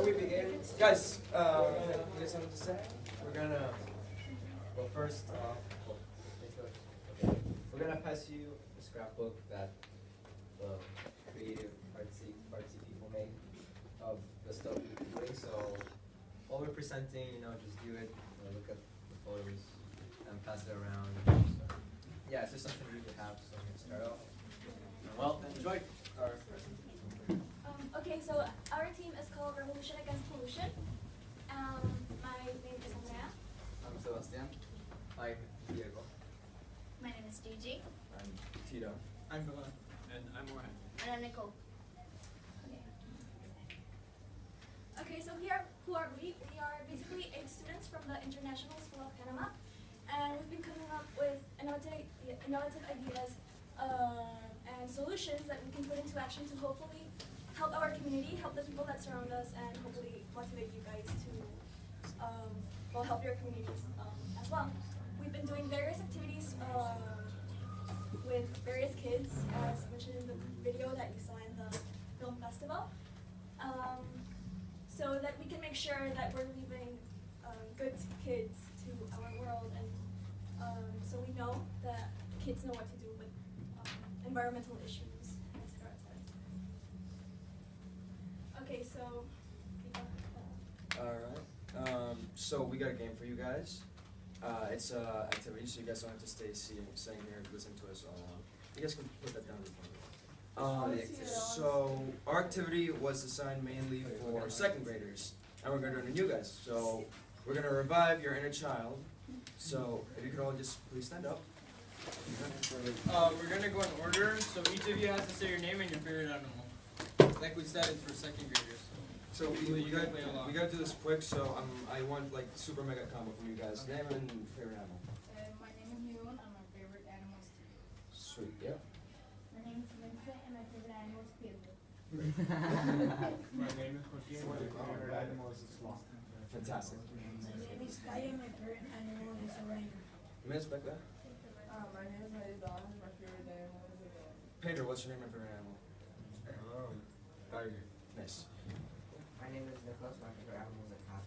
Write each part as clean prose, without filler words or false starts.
before we begin, guys, you got something to say? We're gonna, well, first off, okay, we're gonna pass you a scrapbook that the creative, artsy people made of the stuff we're doing. So while we're presenting, just do it, look at the photos, and pass it around. Yeah, it's just something we could have, so we can start off. Well, enjoy our presentation. Okay, so our team is called Revolution Against Pollution. My name is Andrea. I'm Sebastian. I'm Diego. My name is Gigi. I'm Tito. I'm Milan. And I'm Moran. And I'm Nicole. Okay, so here, who are we? We are basically 8 students from the International School of Panama. And we've been coming up with innovative ideas and solutions that we can put into action to hopefully help our community, help the people that surround us, and hopefully motivate you guys to help your communities as well. We've been doing various activities with various kids, as mentioned in the video that you saw in the film festival, so that we can make sure that we're leaving good kids to our world, and so we know that kids know what to do with environmental issues, etc. Okay, so. Alright. So we got a game for you guys. It's an activity, so you guys don't have to stay sitting here and listen to us all along. You guys can put that down in front of you. So our activity was designed mainly for second graders, and we're going to do it on you guys. So we're going to revive your inner child. So if you could all just please stand up. We're going to go in order, so each of you has to say your name and your favorite animal. Like we said, it's for second graders. So we got to do this quick, so I want like super mega combo from you guys. Name and favorite animal. My name is Yun, and my favorite animal is Tigre. Sweet, yeah. My name is Vincent, and my favorite animal is Pedro. My name is Joaquin, my favorite animal is a sloth. Fantastic. My name is Kaya, my favorite animal is a rhino. Miss back there. My name is Maridon, my favorite animal is a dog. Pedro, what's your name and favorite animal? Tiger. Nice. My name is Nicholas, my favorite animal is a cat.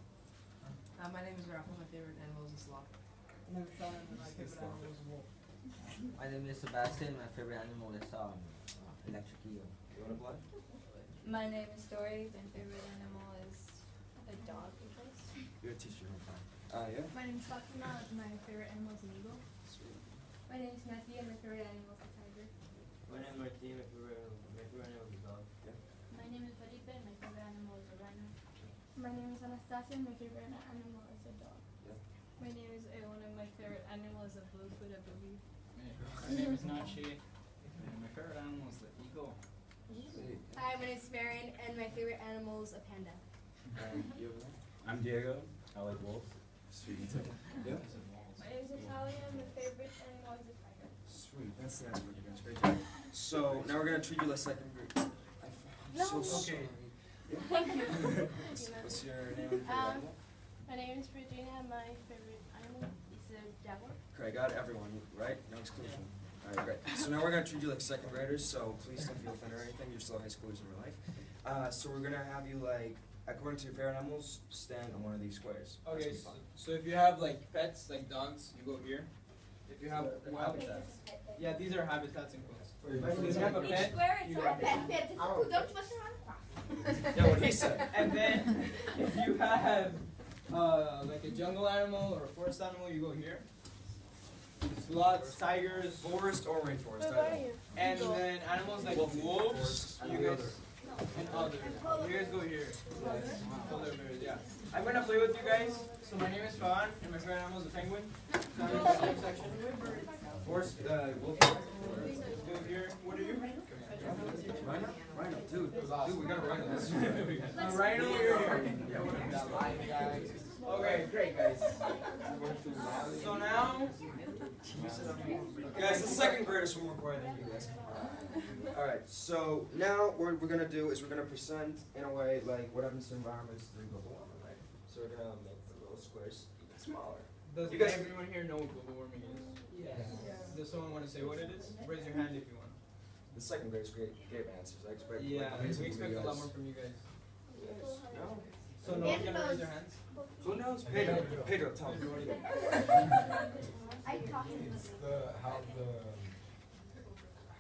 My name is Rafa, my favorite animal is a sloth. My name is Sean, and my favorite animal is a wolf. My name is Sebastian, my favorite animal is electric eel. You want to play? My name is Dory. My favorite animal is a dog, I guess. You're a teacher, no fine. Yeah. My name is Fatima, and my favorite animal is an eagle. Sweet. My name is Matthew, and my favorite animal is a tiger. My name is Martin, my favorite animal is a dog. My name is Felipe. My favorite animal is a rhino. My name is Anastasia, and my favorite animal is a dog. My name is Ewan, and my favorite animal is a bluefoot, I believe. My name is Nachi, and my favorite animal is the eagle. Sweet. Hi, my name is Marion, and my favorite animal is a panda. You have a name? I'm Diego. I like wolves. Sweet, you too. Yeah. My name is Natalia, and my favorite animal is a tiger. Sweet, that's nice work, you guys. Great job. So now we're gonna treat you like second grade. I'm so sorry. Thank you. What's your name and favorite animal? My name is Regina, and my favorite animal is a jaguar. Okay, got everyone, right? No exclusion. Alright, great. So now we're gonna treat you like second graders, so please don't feel offended or anything. You're still high schoolers in real life. So we're gonna have you according to your favorite animals, stand on one of these squares. That's Okay, gonna be fun. so if you have like pets, like dogs, you go here. If you have Habitats. yeah, these are habitats and quotes. If If you have a Each pet, square, you it's have a pet. Don't you mess around? Yeah, what he said. And then if you have like a jungle animal or a forest animal, you go here. Sloths, tigers, Forest or rainforest? Where are you? and then animals like Wolf, wolves, forest, and you the guys, and others. You guys go here. Polar bears, yeah. I'm gonna play with you guys. So my name is Fawn, and my favorite animal is a penguin. So I'm in the same section. Forest, wolf. Go here. What are you? Rhino? Rhino, dude, we got a rhino. A rhino, you're here. Okay, great guys. So now, Guys, the second graders were more quiet than you guys. Alright, so now what we're gonna do is we're gonna present in a way like what happens to environments through global warming, right? So we're gonna make the little squares even smaller. does You guys- everyone here know what global warming is? Yes. Does someone want to say what it is? Raise your hand if you want. The second graders gave answers. I expect Yeah, amazing we from expect you a lot guys. more from you guys. No? So no one's gonna raise their hands? Who knows? Pedro, Pedro, tell me. It's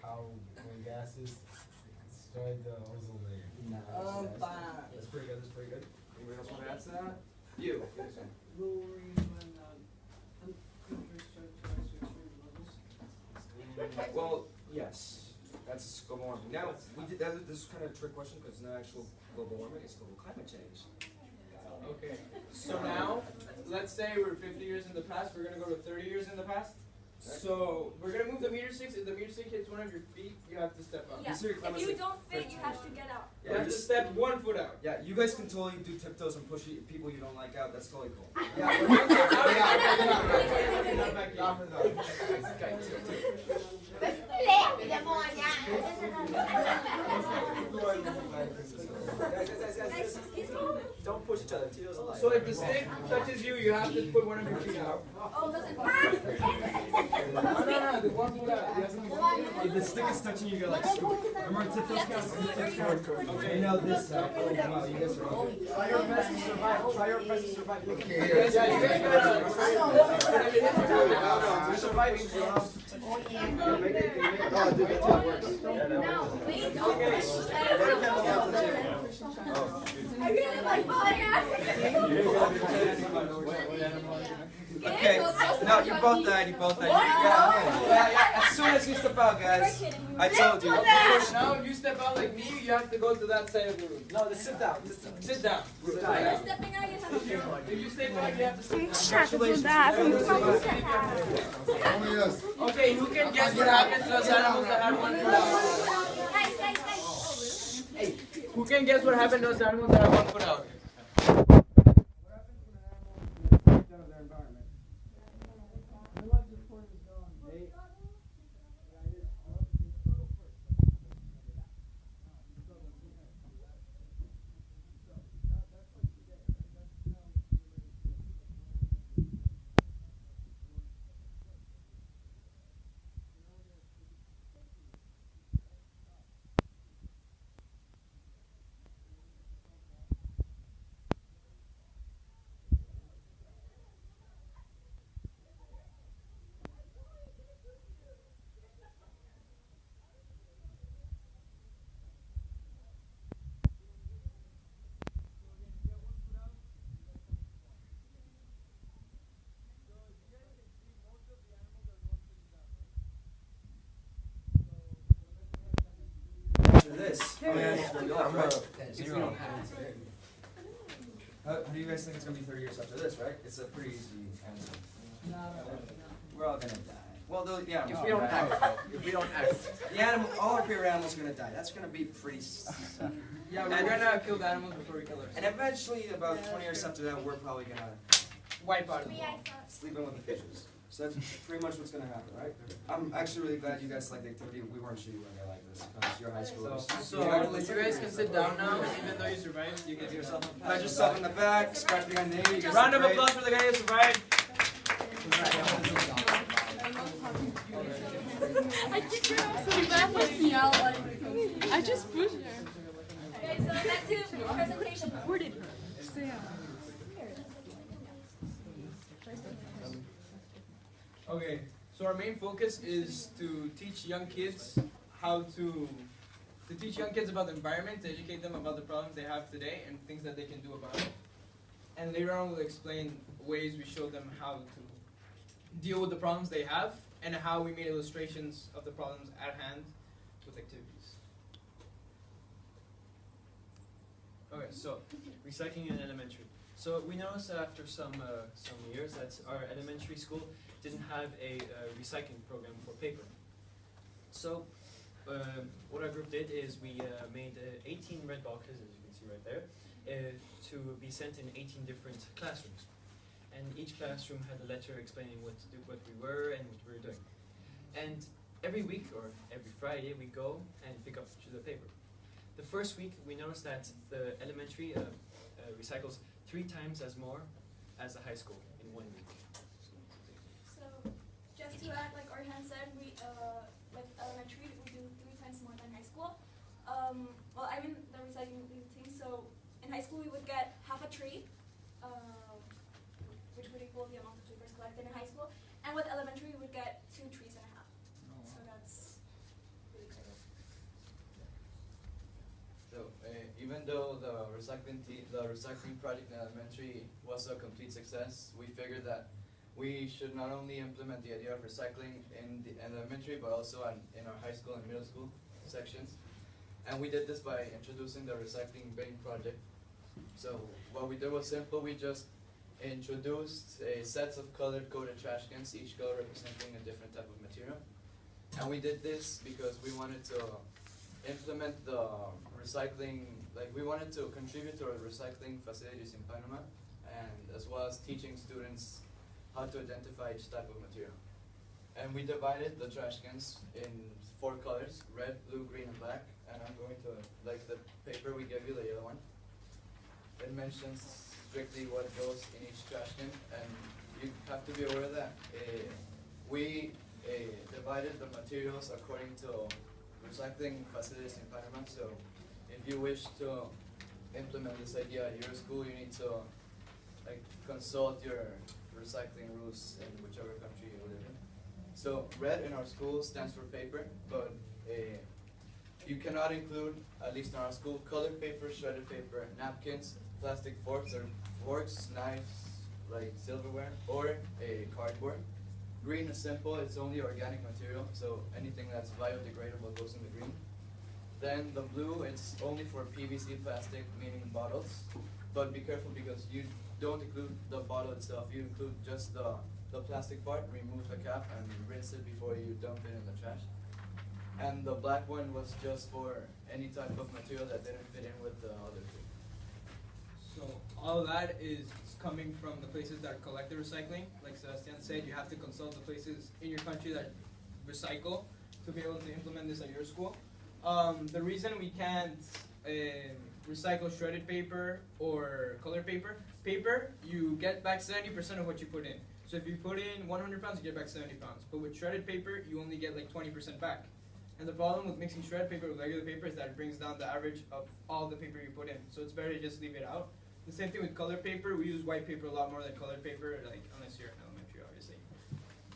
how when gases destroy the ozone layer. That's pretty good. That's pretty good. Anybody else want to add to that? You. Well, yes, that's global warming. Now, we did that. This is kind of a trick question because it's not actual global warming; it's global climate change. Okay. So now, let's say we're 50 years in the past. We're gonna go to 30 years in the past. So we're gonna move the meter stick. If the meter stick hits one of your feet, you have to step up. Yeah. If you don't fit, you have to get out. You have to step 1 foot out. Yeah, you guys can totally do tiptoes and push people you don't like out. That's totally cool. Guys, don't push each other. Tito's alive. So if the stick touches you, you have to put one of your feet out. Oh, doesn't No, the 1 foot out. If the stick is touching you, you're like, remember tiptoes count? Okay. Now this side. Oh, wow, you guys are all. Try your best to survive. Try your best to survive. Look at me. Yeah, you guys You're surviving. I really like fire. Okay, no, you both died. You both died. Yeah. As soon as you step out, guys. I told you. Now, if you step out like me, you have to go to that side of the room. No, just sit down. Sit down. Stepping out, you have to If you stay back, you have to sit down. Okay, who can guess what happens to those animals that have 1 foot out? Guys. Who can guess what happened to those animals that have 1 foot out? This. How do you guys think it's going to be 30 years after this, right? It's a pretty easy answer. We're all going to die. Well, yeah. If we don't act. If we don't act. All our favorite animals are going to die. That's going to be pretty. Yeah, we're gonna kill the animals before we kill ourselves. And eventually, about 20 years after that, we're probably going to Wipe out of the sleep in with the fishes. So that's pretty much what's going to happen, right? I'm actually really glad you guys liked the activity. We weren't sure you were going to like this because you're high schoolers. So you guys can sit down now, even though you survived. You can do yourself a Pat yourself in the back, scratch behind the ear. round of applause for the guy who survived. I think you're so bad with me out. I just pushed her. Okay, so back to presentation. Where did her? Okay, so our main focus is to teach young kids teach young kids about the environment, to educate them about the problems they have today and things that they can do about it. And later on we'll explain ways we show them how to deal with the problems they have and how we made illustrations of the problems at hand with activities. Okay, so recycling in elementary. So we noticed that after some years that our elementary school didn't have a recycling program for paper. So what our group did is we made 18 red boxes, as you can see right there, to be sent in 18 different classrooms. And each classroom had a letter explaining what we were and what we were doing. And every week or every Friday we go and pick up the paper. The first week we noticed that the elementary recycles 3 times as more as the high school in 1 week. So just to add, like Orhan said, we with elementary we do 3 times more than high school. Well, I'm in the recycling team, so in high school we would get half a tray even though the recycling project in elementary was a complete success, we figured that we should not only implement the idea of recycling in the elementary, but also in our high school and middle school sections. And we did this by introducing the recycling bin project. So what we did was simple. We just introduced sets of color-coded trash cans, each color representing a different type of material. And we did this because we wanted to implement the recycling, like we wanted to contribute to our recycling facilities in Panama, and as well as teaching students how to identify each type of material. And we divided the trash cans in 4 colors, red, blue, green, and black. And I'm going to, like the paper we gave you, the yellow one, it mentions strictly what goes in each trash can, and you have to be aware that we divided the materials according to recycling facilities in Panama. So if you wish to implement this idea at your school, you need to consult your recycling rules in whichever country you live in. So red in our school stands for paper, but you cannot include, at least in our school, colored paper, shredded paper, napkins, plastic forks, knives, like silverware, or a cardboard. Green is simple, it's only organic material, so anything that's biodegradable goes in the green. Then the blue, it's only for PVC plastic, meaning bottles. But be careful because you don't include the bottle itself, you include just the plastic part, remove the cap, and rinse it before you dump it in the trash. And the black one was just for any type of material that didn't fit in with the other 2. So all that is coming from the places that collect the recycling. Like Sebastian said, you have to consult the places in your country that recycle to be able to implement this at your school. The reason we can't recycle shredded paper or colored paper, you get back 70% of what you put in. So if you put in 100 pounds, you get back 70 pounds. But with shredded paper, you only get like 20% back. And the problem with mixing shredded paper with regular paper is that it brings down the average of all the paper you put in. So it's better to just leave it out. The same thing with colored paper. We use white paper a lot more than colored paper, like unless you're in elementary, obviously.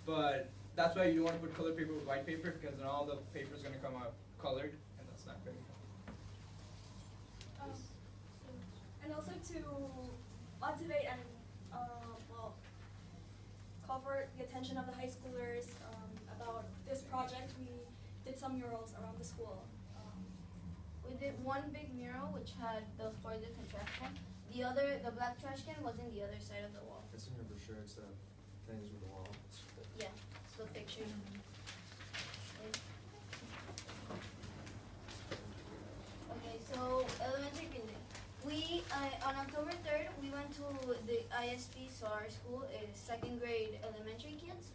But that's why you don't want to put colored paper with white paper, because then all the paper is going to come out colored, and that's not very good. And also to motivate and call for the attention of the high schoolers about this project, we did some murals around the school. We did one big mural which had the 4 different trash cans. The black trash can was in the other side of the wall. It's in your brochure, it's the things with the wall. Yeah, it's the picture. Okay, so elementary picnic. We on October 3rd we went to the ISP, so our school is 2nd grade elementary kids,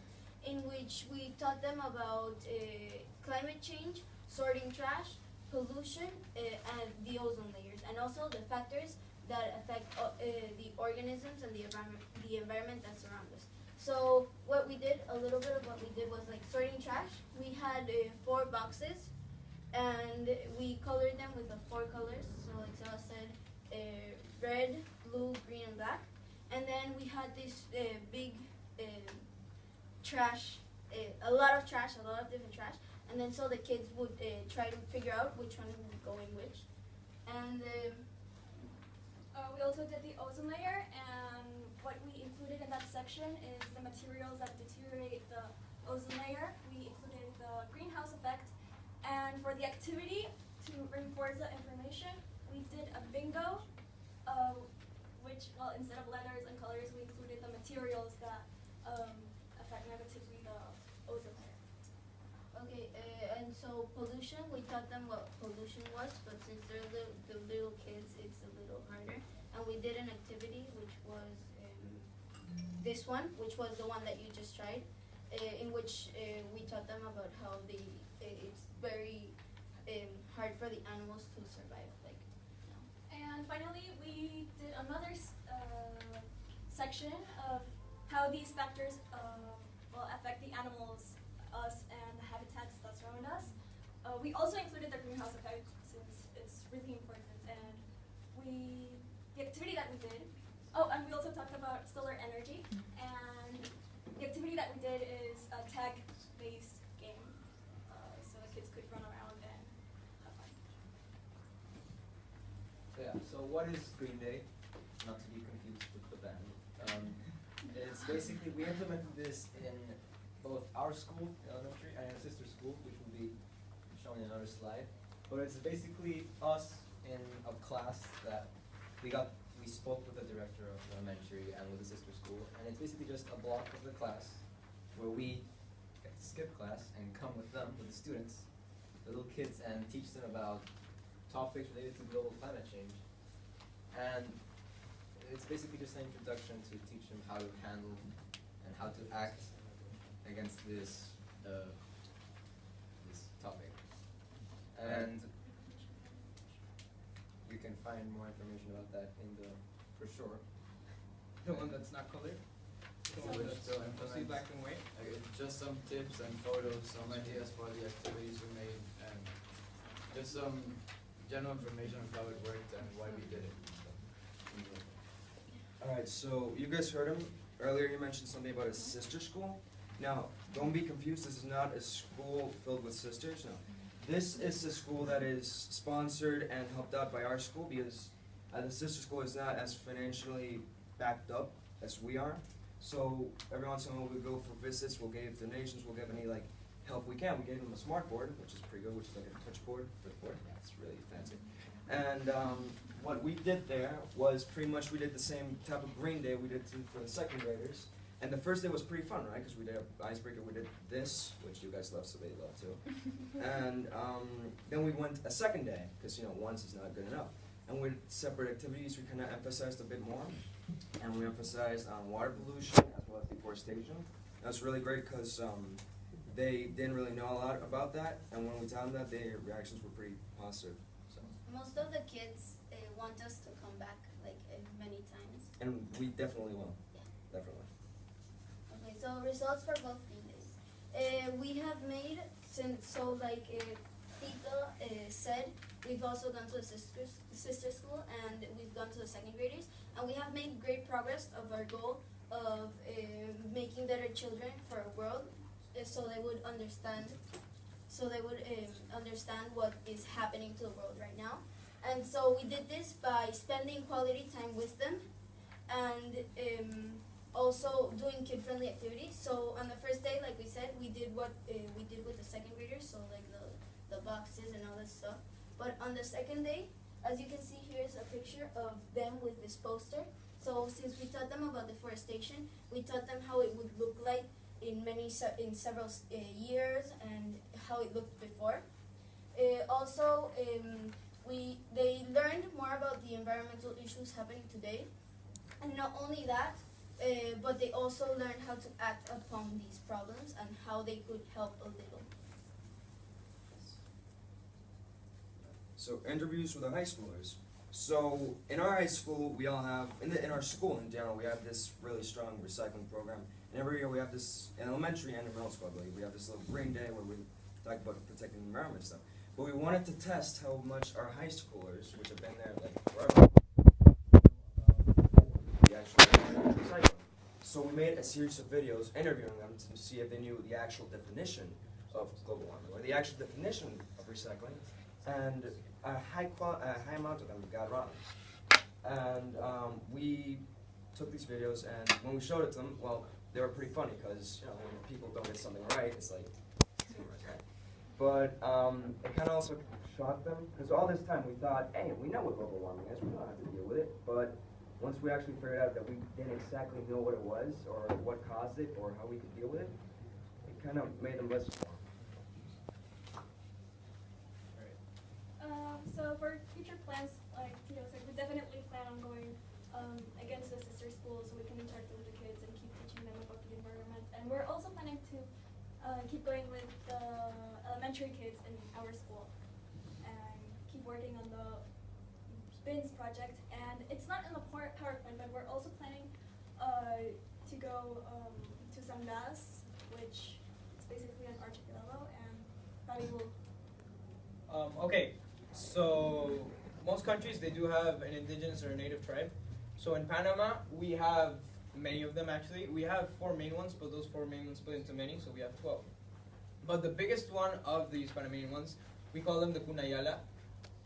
in which we taught them about climate change, sorting trash, pollution, and the ozone layers, and also the factors that affect the organisms and the environment that surround us. So what we did, a little bit of what we did was like sorting trash. We had 4 boxes, and we colored them with the 4 colors. So like Sarah said, red, blue, green, and black. And then we had this big trash, a lot of different trash. And then so the kids would try to figure out which one would go in which. And we also did the ozone layer, and what we included in that section is the materials that deteriorate the ozone layer. We included the greenhouse effect, and for the activity to reinforce the information, we did a bingo, which, well, instead of letters and colors, we included the materials that affect negatively the ozone layer. okay, and so pollution, we taught them what pollution was, but since they're the little kids, it's a little harder. And we did an activity, which was this one, which was the one that you just tried, in which we taught them about how it's very hard for the animals to survive. And finally, we did another section of how these factors will affect the animals, us, and the habitats that surround us. We also included the greenhouse effect since it's really important. And the activity that we did, and we also talked about solar energy. And the activity that we did is a tag-based game, so the kids could run around and have fun. So what is Green Day? Not to be confused with the band. It's basically, we implemented this in both our school, elementary, and a sister school, which will be shown in another slide. But it's basically us in a class that we spoke with the director of elementary and with the sister school, and it's basically just a block of the class where we get to skip class and come with them, with the students, the little kids, and teach them about topics related to global climate change. And it's basically just an introduction to teach them how to handle and how to act against this this topic. And you can find more information about that in the brochure. The one that's not colored? The one Which that's still mostly implements- black and white? Okay, just some tips and photos, some ideas for the activities we made, and just some general information on how it worked and why we did it. Alright, so you guys heard him. Earlier he mentioned something about a sister school. Now, don't be confused, this is not a school filled with sisters, no. This is a school that is sponsored and helped out by our school because the sister school is not as financially backed up as we are. So every once in a while we go for visits, we'll give donations, we'll give any help we can. We gave them a smart board, which is pretty good, which is like a touch board for the board. Yeah, it's really fancy. And what we did there was pretty much we did the same type of Green Day we did for the second graders. And the first day was pretty fun, right? Because we did an icebreaker, we did this, which you guys love, so they love too. And then we went a second day, because once is not good enough. And with separate activities, we kind of emphasized a bit more. And we emphasized water pollution as well as deforestation. That's really great because they didn't really know a lot about that. And when we told them that, their reactions were pretty positive. So. Most of the kids want us to come back many times. And we definitely will. Yeah. Definitely. Okay, so results for both Green Days. We have made, Tito said, we've also gone to the sister school and we've gone to the second graders, and we have made great progress of our goal of making better children for a world, so they would understand what is happening to the world right now. And so we did this by spending quality time with them and also doing kid-friendly activities. So on the first day, like we said, we did what we did with the second graders, so the boxes and all that stuff. But on the second day, as you can see, here's a picture of them with this poster. So since we taught them about deforestation, we taught them how it would look like in several years and how it looked before. Also, they learned more about the environmental issues happening today, and not only that, but they also learned how to act upon these problems and how they could help a little. So interviews with the high schoolers. So in our high school, we all have, in our school in general, we have this really strong recycling program. And every year we have this, in elementary and in middle school, I believe, we have this little Green Day where we talk about protecting the environment and stuff. But we wanted to test how much our high schoolers, which have been there forever, the actual recycling. So we made a series of videos interviewing them to see if they knew the actual definition of global warming, or the actual definition of recycling. And a high amount of them got wrong. And we took these videos, and when we showed it to them, well, they were pretty funny because when people don't get something right, it's like too much, right? But it kind of also shocked them because all this time we thought, hey, we know what global warming is, we don't have to deal with it. But once we actually figured out that we didn't exactly know what it was or what caused it or how we could deal with it, it kind of made them listen more. So for future plans, like Tito said, we definitely plan on going again to the sister school so we can interact with the kids and keep teaching them about the environment. And we're also planning to keep going with the elementary kids in our school and keep working on the bins project. And it's not in the PowerPoint, but we're also planning to go to San Blas, which is basically an archipelago, and Fabi will. Okay. So most countries, they do have an indigenous or a native tribe. So in Panama, we have many of them actually. We have 4 main ones, but those 4 main ones split into many, so we have 12. But the biggest one of these Panamanian ones, we call them the Cunayala.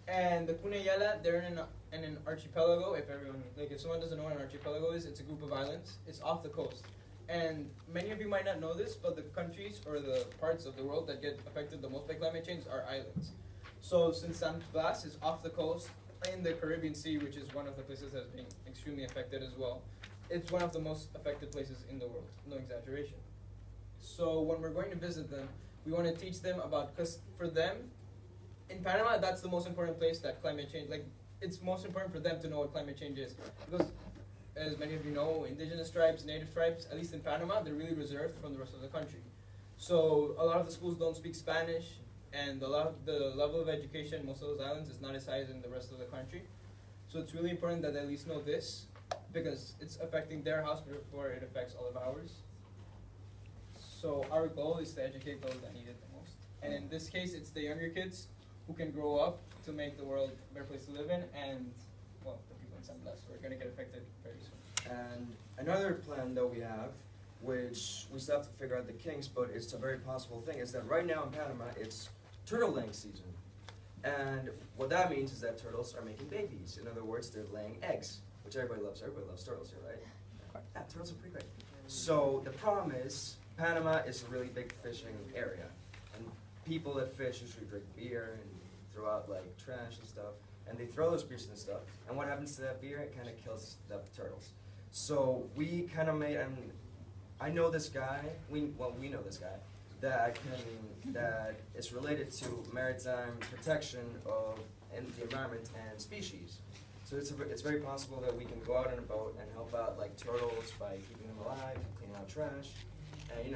And the Cuneyala, they're in an archipelago. If someone doesn't know what an archipelago is, it's a group of islands. It's off the coast. And many of you might not know this, but the countries or the parts of the world that get affected the most by climate change are islands. So since San Blas is off the coast in the Caribbean Sea, which is one of the places that's being extremely affected as well, it's one of the most affected places in the world, no exaggeration. So when we're going to visit them, we want to teach them about, because for them, in Panama, that's the most important place that climate change, it's most important for them to know what climate change is. Because, as many of you know, indigenous tribes, native tribes, at least in Panama, they're really reserved from the rest of the country. So a lot of the schools don't speak Spanish, and the level of education in most of those islands is not as high as in the rest of the country. So it's really important that they at least know this, because it's affecting their house before it affects all of ours. So our goal is to educate those that need it the most. And in this case, it's the younger kids who can grow up to make the world a better place to live in, and, well, the people in San Blas who are going to get affected very soon. And another plan that we have, which we still have to figure out the kinks, but it's a very possible thing, is that right now in Panama, it's turtle laying season. And what that means is that turtles are making babies. In other words, they're laying eggs, which everybody loves. Everybody loves turtles here, right? Yeah, turtles are pretty great. So the problem is, Panama is a really big fishing area. And people that fish usually drink beer and throw out like trash and stuff. And they throw those beers and stuff. And what happens to that beer? It kind of kills the turtles. So we kind of made, and I know this guy, we know this guy, that is related to maritime protection of the environment and species. So it's very possible that we can go out on a boat and help out like turtles by keeping them alive, cleaning out trash, and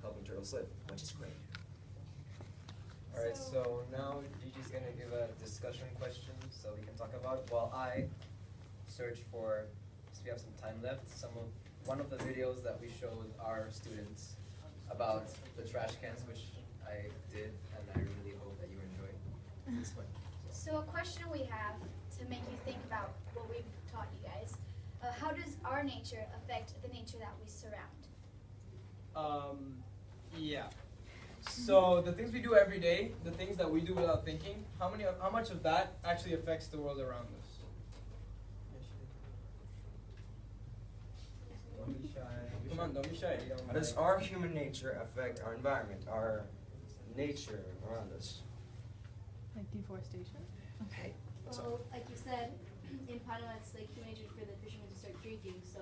helping turtles live, which is great. Alright, so now Gigi's going to give a discussion question so we can talk about it while I search for, since we have some time left, one of the videos that we showed our students about the trash cans, which I did, and I really hope that you enjoyed this one. So a question we have to make you think about what we've taught you guys. How does our nature affect the nature that we surround? Yeah. So the things we do every day, the things that we do without thinking, how much of that actually affects the world around us? Don't be shy. Come on, don't be shy. How does our human nature affect our environment, our nature around us? Like deforestation? Okay. Well, like you said, in Panama it's like human nature for the fishermen to start drinking, so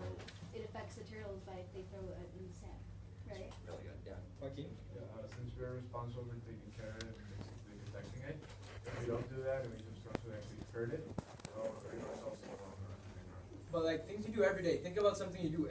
it affects the turtles by if they throw it in the sand, right? Really good, yeah. Joaquin? Yeah, since we're responsible for taking care of it and basically protecting it, if we don't do that and we just constantly hurt it, so it's also But like things you do every day. Think about something you do